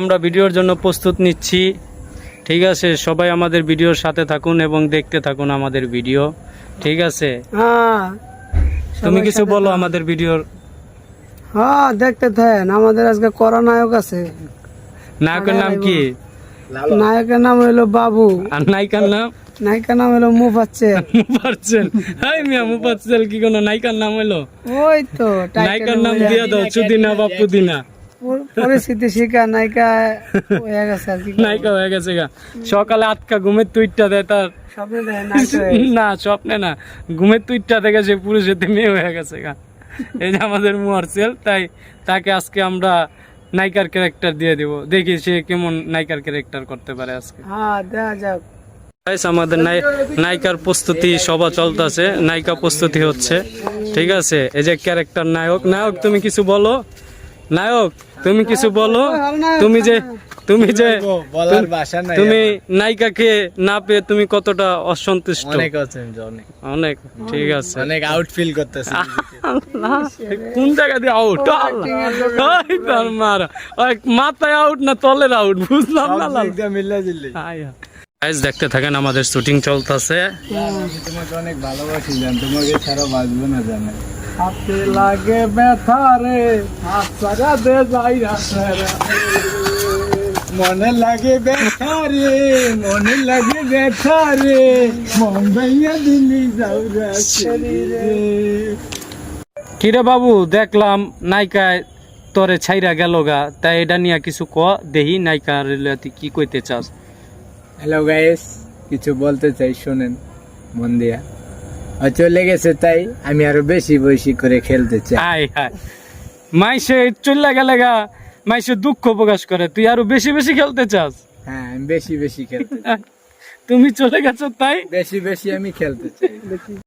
আমরা ভিডিওর জন্য প্রস্তুত নিচ্ছি, ঠিক আছে? সবাই আমাদের ভিডিওর সাথে থাকুন এবং দেখতে থাকুন আমাদের ভিডিও, ঠিক আছে? তুমি কিছু বলো আমাদের ভিডিওর। হ্যাঁ, দেখতে থাকেন। আমাদের আজকে করা নায়ক আছে। নায়কের নাম কি? নায়কের নাম হলো বাবু। আর নায়িকার নাম? নায়িকার নাম হলো মুফাচ্ছেল। মুফাচ্ছেল? হাই মিয়া, মুফাচ্ছেল কি কোনো নায়িকার নাম হলো? ওই তো নায়িকার নাম দিয়ে দাও, চুদিনা বা পুদিনা। পরিস্থিতি শিখা নায়িকা হয়ে গেছে আর কি। নায়িকা হয়ে গেছে গা। সকালে আটকা ঘুমের তুইটটা দেয় তার। স্বপ্নে দেখে নায়িকা হয়ে গেছে। না, স্বপ্নে না, ঘুমের তুইটটা দেখে সে পুরুষের মেয়ে হয়ে গেছে গা। এই যে আমাদের মুফাচ্ছেল, তাই তাকে আজকে আমরা নায়িকার ক্যারেক্টার দিয়ে দেব। দেখি সে কেমন নায়িকার ক্যারেক্টার করতে পারে আজকে। হ্যাঁ, দেখা যাক। আমাদের নায়িকার প্রস্তুতি সভা চলতেছে, নায়িকা প্রস্তুতি হচ্ছে, ঠিক আছে? এই যে ক্যারেক্টার নায়ক। নায়ক তুমি কিছু বলো। নায়ক তুমি কিছু বলো। তুমি যে তুমি নায়িকাকে না পেয়ে তুমি কতটা অসন্তুষ্ট? অনেক, ঠিক আছে। অনেক আউট ফিল করতেছি। কোন জায়গা দিয়ে আউট? মাথায় আউট না তলের আউট, বুঝলাম না। দেখতে থাকেন, আমাদের শুটিং চলতেছে। তোমাকে অনেক ভালোবাসি জান, তোমাকে ছাড়া বাঁচবো না জানে। হাতে লাগে ব্যথা রে, হাত ছাড়া দে যাই মনে লাগে ব্যথা রে, মনে লাগে ব্যথা রে, মন ভাইয়া দিলি যাও রে। কিরে বাবু, দেখলাম নায়িকায় তোরে ছাইরা গেল গা, তাই এটা নিয়ে কিছু ক দেহি। নায়িকা তুই কি কইতে চাস? হ্যালো গাইস, কিছু বলতে চাই, শোনেন মন দিয়া। চলে গেছে তাই আমি আরো বেশি বেশি করে খেলতে চাই। হাই হাই, মাইসে চলে গেলে গা, মাইসে দুঃখ প্রকাশ করে, তুই আরো বেশি বেশি খেলতে চাস? হ্যাঁ, আমি বেশি বেশি খেলতে চাই। তুমি চলে গেছো তাই বেশি বেশি আমি খেলতে চাই।